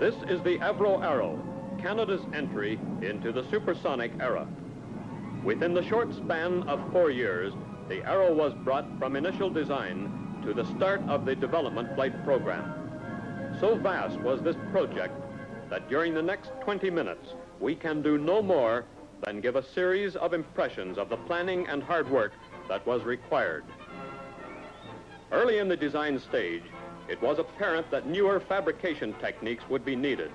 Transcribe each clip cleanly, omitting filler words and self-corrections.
This is the Avro Arrow, Canada's entry into the supersonic era. Within the short span of 4 years, the Arrow was brought from initial design to the start of the development flight program. So vast was this project that during the next 20 minutes, we can do no more than give a series of impressions of the planning and hard work that was required. Early in the design stage, it was apparent that newer fabrication techniques would be needed.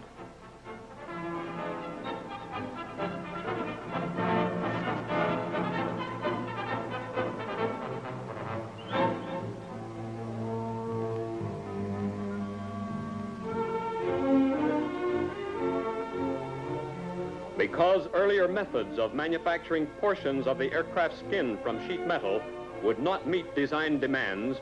Because earlier methods of manufacturing portions of the aircraft skin from sheet metal would not meet design demands,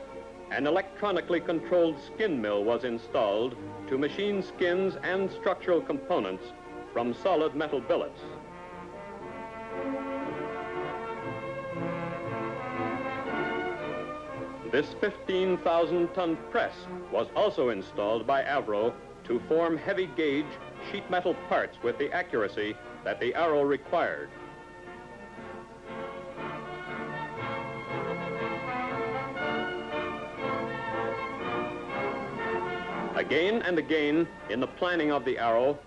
an electronically controlled skin mill was installed to machine skins and structural components from solid metal billets. This 15,000-ton press was also installed by Avro to form heavy-gauge sheet metal parts with the accuracy that the Arrow required. Again and again, in the planning of the Arrow,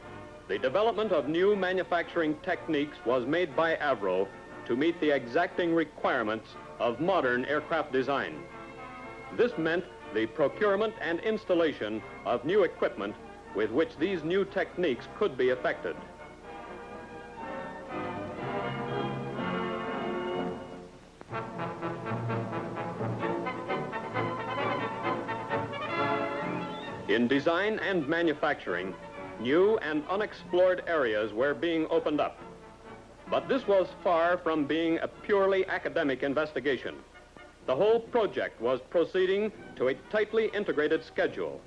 the development of new manufacturing techniques was made by Avro to meet the exacting requirements of modern aircraft design. This meant the procurement and installation of new equipment with which these new techniques could be effected. In design and manufacturing, new and unexplored areas were being opened up. But this was far from being a purely academic investigation. The whole project was proceeding to a tightly integrated schedule,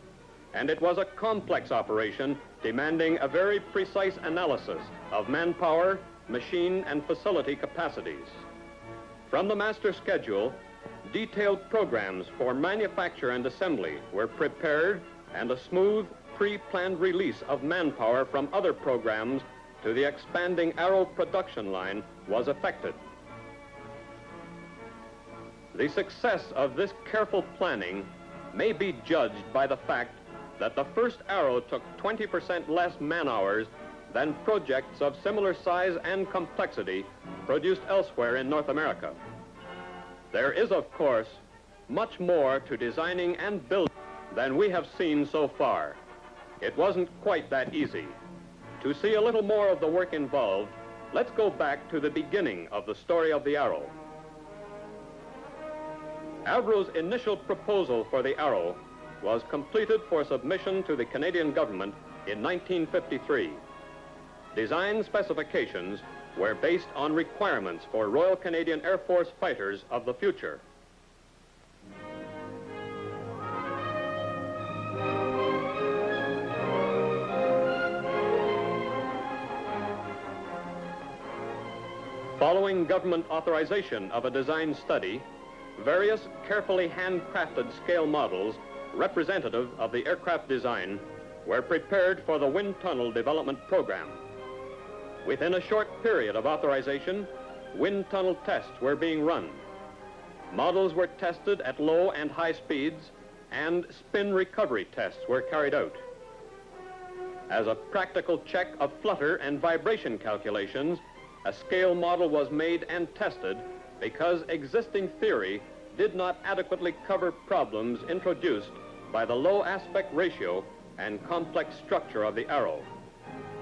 and it was a complex operation demanding a very precise analysis of manpower, machine, and facility capacities. From the master schedule, detailed programs for manufacture and assembly were prepared, and a smooth, pre-planned release of manpower from other programs to the expanding Arrow production line was effected. The success of this careful planning may be judged by the fact that the first Arrow took 20% less man-hours than projects of similar size and complexity produced elsewhere in North America. There is, of course, much more to designing and building than we have seen so far. It wasn't quite that easy. To see a little more of the work involved, let's go back to the beginning of the story of the Arrow. Avro's initial proposal for the Arrow was completed for submission to the Canadian government in 1953. Design specifications were based on requirements for Royal Canadian Air Force fighters of the future. Following government authorization of a design study, various carefully handcrafted scale models representative of the aircraft design were prepared for the wind tunnel development program. Within a short period of authorization, wind tunnel tests were being run. Models were tested at low and high speeds, and spin recovery tests were carried out. As a practical check of flutter and vibration calculations, a scale model was made and tested because existing theory did not adequately cover problems introduced by the low aspect ratio and complex structure of the Arrow.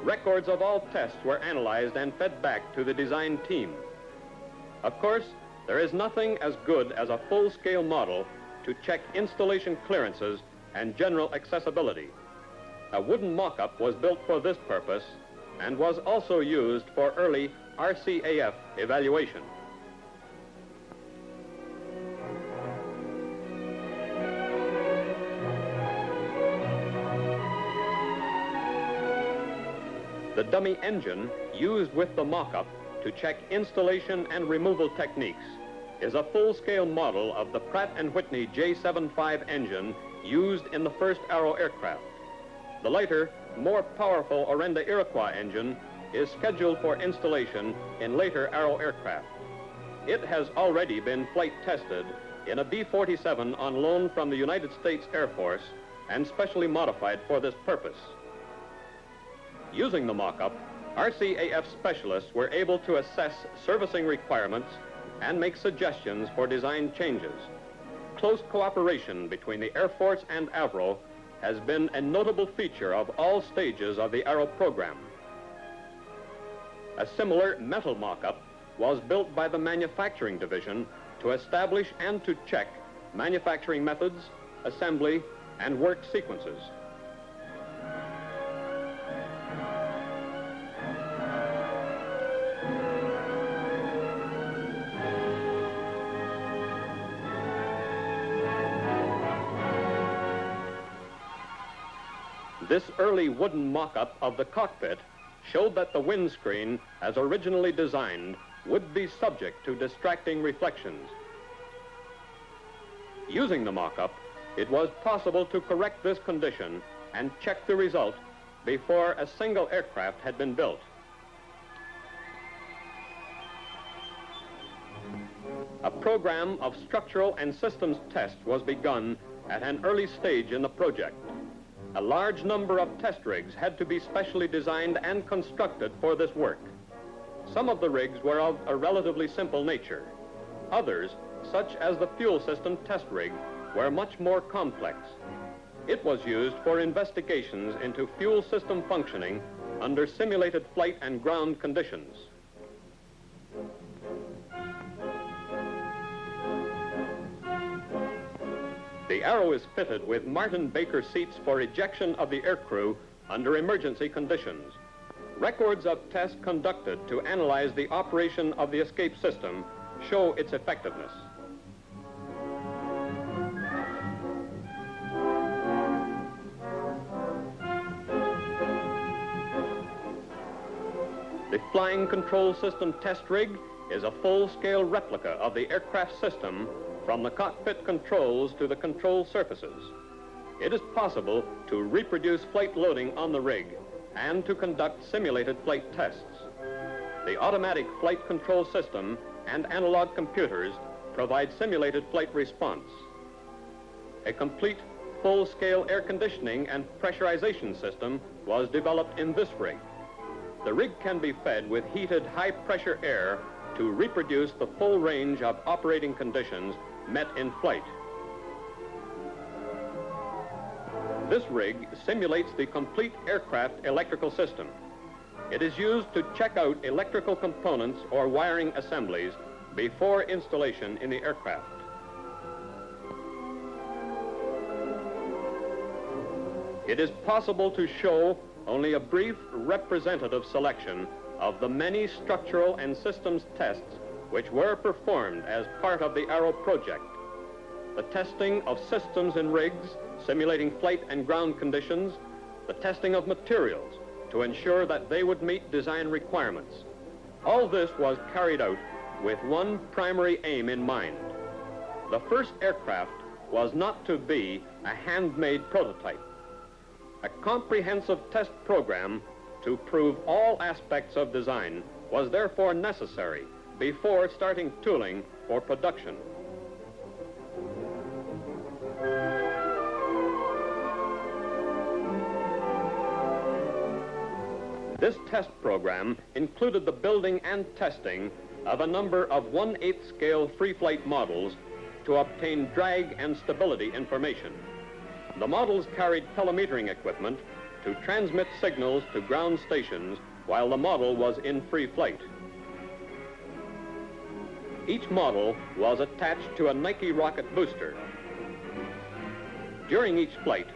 Records of all tests were analyzed and fed back to the design team. Of course, there is nothing as good as a full-scale model to check installation clearances and general accessibility. A wooden mock-up was built for this purpose and was also used for early RCAF evaluation. The dummy engine used with the mock-up to check installation and removal techniques is a full-scale model of the Pratt & Whitney J75 engine used in the first Arrow aircraft. The lighter, more powerful Orenda Iroquois engine is scheduled for installation in later Arrow aircraft. It has already been flight tested in a B-47 on loan from the United States Air Force and specially modified for this purpose. Using the mock-up, RCAF specialists were able to assess servicing requirements and make suggestions for design changes. Close cooperation between the Air Force and Avro has been a notable feature of all stages of the Arrow program. A similar metal mock-up was built by the manufacturing division to establish and to check manufacturing methods, assembly, and work sequences. This early wooden mock-up of the cockpit showed that the windscreen, as originally designed, would be subject to distracting reflections. Using the mock-up, it was possible to correct this condition and check the result before a single aircraft had been built. A program of structural and systems tests was begun at an early stage in the project. A large number of test rigs had to be specially designed and constructed for this work. Some of the rigs were of a relatively simple nature. Others, such as the fuel system test rig, were much more complex. It was used for investigations into fuel system functioning under simulated flight and ground conditions. The Arrow is fitted with Martin Baker seats for ejection of the aircrew under emergency conditions. Records of tests conducted to analyze the operation of the escape system show its effectiveness. The Flying Control System test rig is a full-scale replica of the aircraft system from the cockpit controls to the control surfaces. It is possible to reproduce flight loading on the rig and to conduct simulated flight tests. The automatic flight control system and analog computers provide simulated flight response. A complete full-scale air conditioning and pressurization system was developed in this rig. The rig can be fed with heated high-pressure air to reproduce the full range of operating conditions met in flight. This rig simulates the complete aircraft electrical system. It is used to check out electrical components or wiring assemblies before installation in the aircraft. It is possible to show only a brief representative selection of the many structural and systems tests which were performed as part of the Arrow project. The testing of systems in rigs, simulating flight and ground conditions, the testing of materials to ensure that they would meet design requirements. All this was carried out with one primary aim in mind. The first aircraft was not to be a handmade prototype. A comprehensive test program to prove all aspects of design was therefore necessary before starting tooling for production. This test program included the building and testing of a number of 1/8 scale free flight models to obtain drag and stability information. The models carried telemetering equipment to transmit signals to ground stations while the model was in free flight. Each model was attached to a Nike rocket booster. During each flight,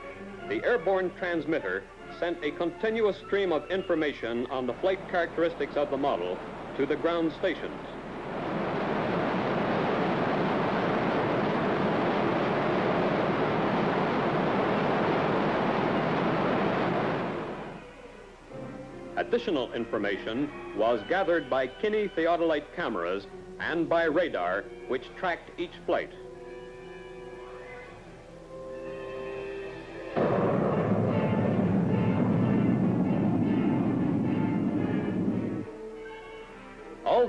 the airborne transmitter sent a continuous stream of information on the flight characteristics of the model to the ground stations. Additional information was gathered by Kinney theodolite cameras and by radar, which tracked each flight.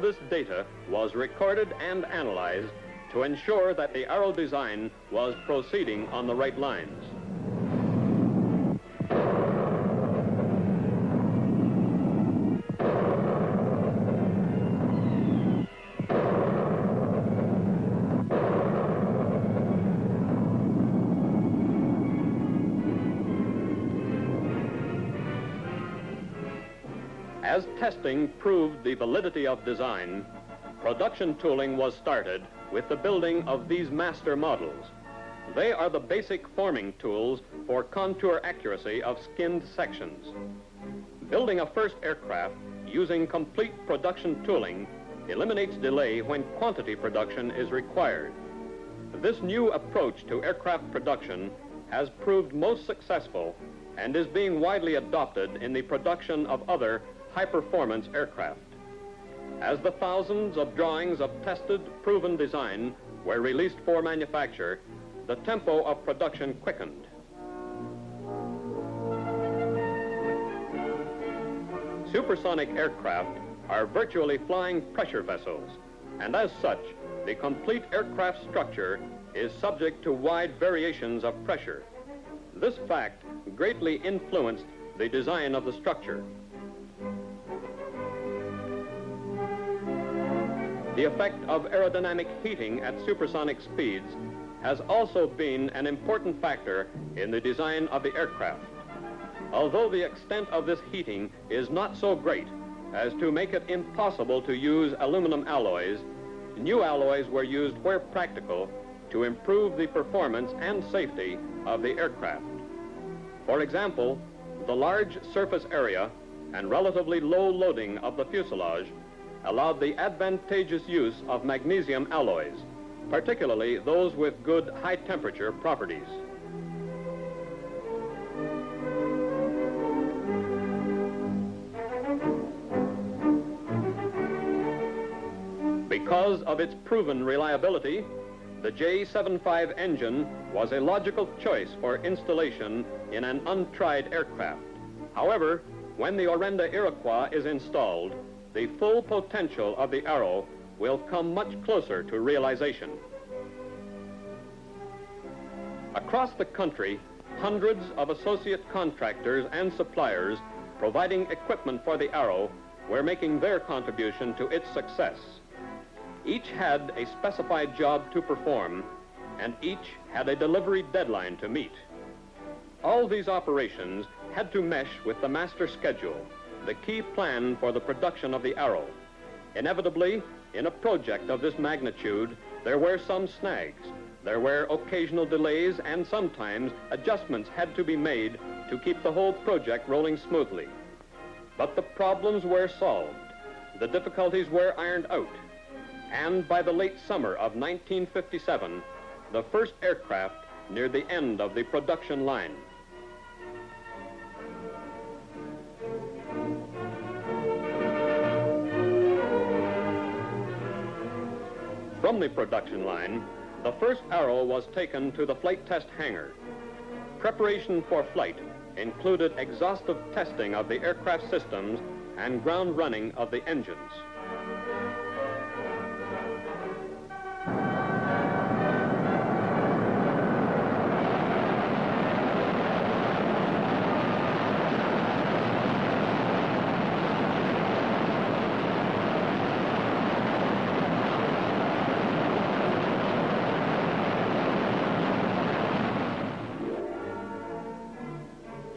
this data was recorded and analyzed to ensure that the Avro design was proceeding on the right lines. As testing proved the validity of design, production tooling was started with the building of these master models. They are the basic forming tools for contour accuracy of skinned sections. Building a first aircraft using complete production tooling eliminates delay when quantity production is required. This new approach to aircraft production has proved most successful and is being widely adopted in the production of other high-performance aircraft. As the thousands of drawings of tested, proven design were released for manufacture, the tempo of production quickened. Supersonic aircraft are virtually flying pressure vessels, and as such, the complete aircraft structure is subject to wide variations of pressure. This fact greatly influenced the design of the structure. The effect of aerodynamic heating at supersonic speeds has also been an important factor in the design of the aircraft. Although the extent of this heating is not so great as to make it impossible to use aluminum alloys, new alloys were used where practical to improve the performance and safety of the aircraft. For example, the large surface area and relatively low loading of the fuselage allowed the advantageous use of magnesium alloys, particularly those with good high-temperature properties. Because of its proven reliability, the J-75 engine was a logical choice for installation in an untried aircraft. However, when the Orenda Iroquois is installed, the full potential of the Avro will come much closer to realization. Across the country, hundreds of associate contractors and suppliers providing equipment for the Avro were making their contribution to its success. Each had a specified job to perform, and each had a delivery deadline to meet. All these operations had to mesh with the master schedule, the key plan for the production of the Avro. Inevitably, in a project of this magnitude, there were some snags. There were occasional delays, and sometimes adjustments had to be made to keep the whole project rolling smoothly. But the problems were solved. The difficulties were ironed out. And by the late summer of 1957, the first aircraft neared the end of the production line. From the production line, the first Avro was taken to the flight test hangar. Preparation for flight included exhaustive testing of the aircraft systems and ground running of the engines.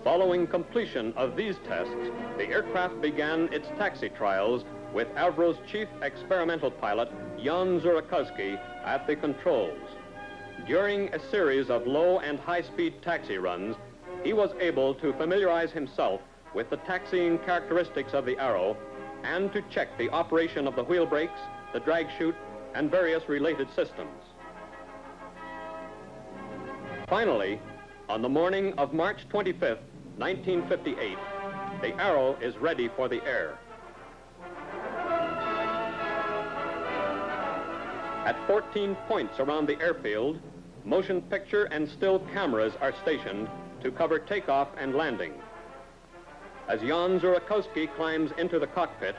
Following completion of these tests, the aircraft began its taxi trials with Avro's chief experimental pilot, Jan Zurakowski, at the controls. During a series of low and high-speed taxi runs, he was able to familiarize himself with the taxiing characteristics of the Avro and to check the operation of the wheel brakes, the drag chute, and various related systems. Finally, on the morning of March 25th, 1958, the Avro is ready for the air. At 14 points around the airfield, motion picture and still cameras are stationed to cover takeoff and landing. As Jan Zurakowski climbs into the cockpit,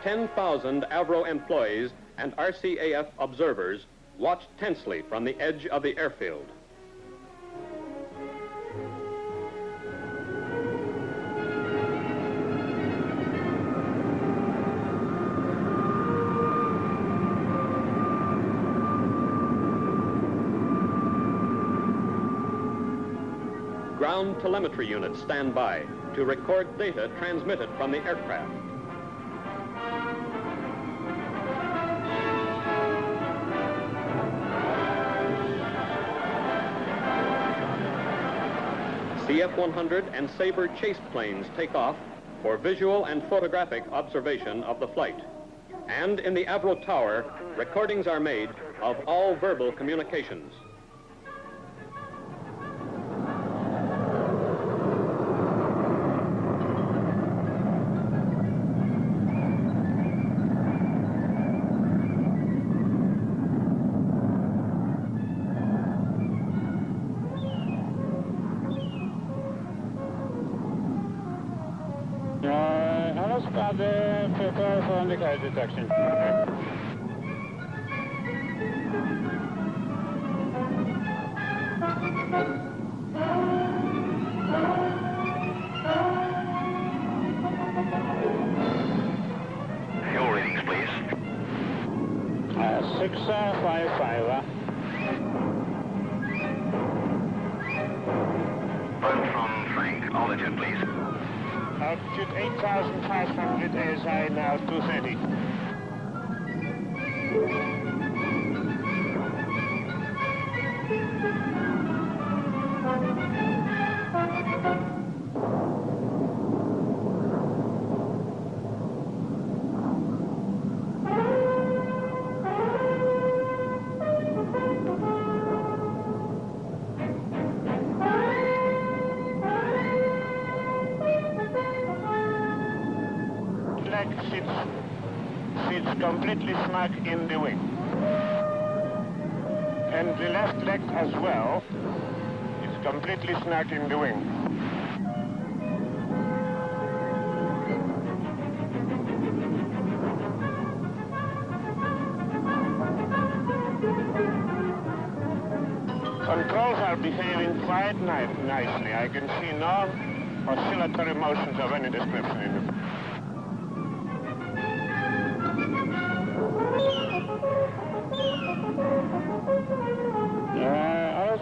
10,000 Avro employees and RCAF observers watched tensely from the edge of the airfield. Ground telemetry units stand by to record data transmitted from the aircraft. CF-100 and Sabre chase planes take off for visual and photographic observation of the flight. And in the Avro Tower, recordings are made of all verbal communications. Alla skador för föranled detection. Fuel readings, please. 655. Phone from Frank. Altitude, please. Altitude 8,500 ASI now 230. Sits completely snug in the wing. And the left leg as well is completely snug in the wing. Controls are behaving quite nicely. I can see no oscillatory motions of any description in them.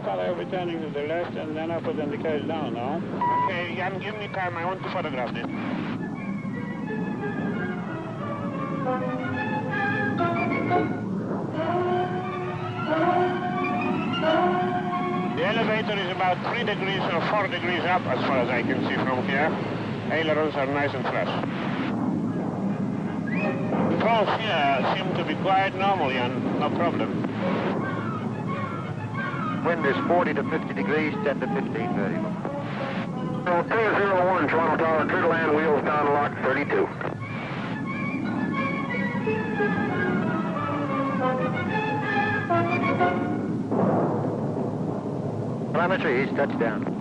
I'll be turning to the left and then I'll put the indicator down now. Okay, Jan, give me time. I want to photograph this. The elevator is about 3 degrees or 4 degrees up as far as I can see from here. Ailerons are nice and flush. Controls here seem to be quite normal, Jan. No problem. Wind is 40 to 50 degrees, 10 to 15 variable. 201, Toronto Tower, clear to land, wheels down, lock 32. Telemetry, he's touchdown.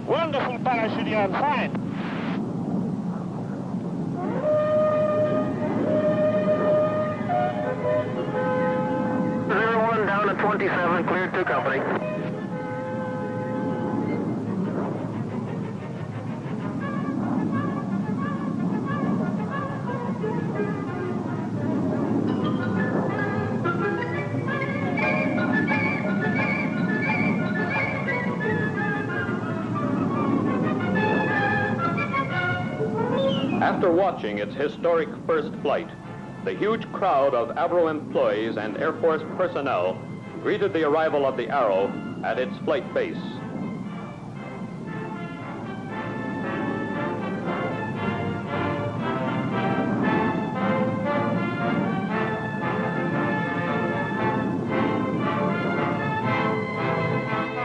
Wonderful parachute, Jan, fine. One down to 27, cleared to company. After watching its historic first flight, the huge crowd of Avro employees and Air Force personnel greeted the arrival of the Arrow at its flight base.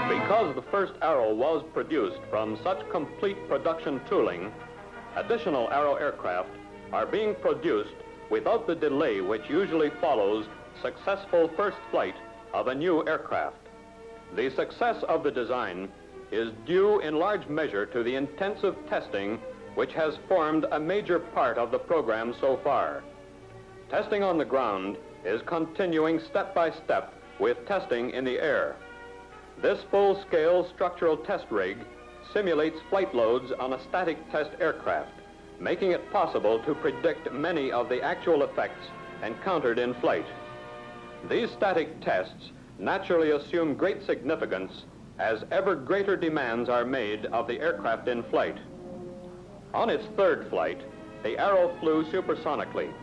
Because the first Arrow was produced from such complete production tooling, additional Arrow aircraft are being produced without the delay which usually follows successful first flight of a new aircraft. The success of the design is due in large measure to the intensive testing which has formed a major part of the program so far. Testing on the ground is continuing step by step with testing in the air. This full-scale structural test rig simulates flight loads on a static test aircraft, making it possible to predict many of the actual effects encountered in flight. These static tests naturally assume great significance as ever greater demands are made of the aircraft in flight. On its third flight, the Avro flew supersonically.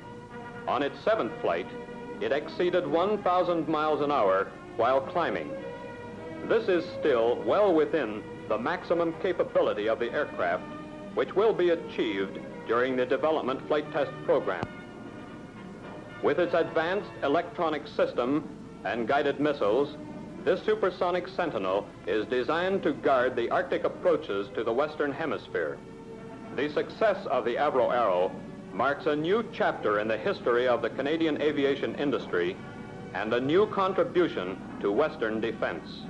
On its seventh flight, it exceeded 1,000 miles an hour while climbing. This is still well within the maximum capability of the aircraft, which will be achieved during the development flight test program. With its advanced electronic system and guided missiles, this Supersonic Sentinel is designed to guard the Arctic approaches to the Western Hemisphere. The success of the Avro Arrow marks a new chapter in the history of the Canadian aviation industry and a new contribution to Western defense.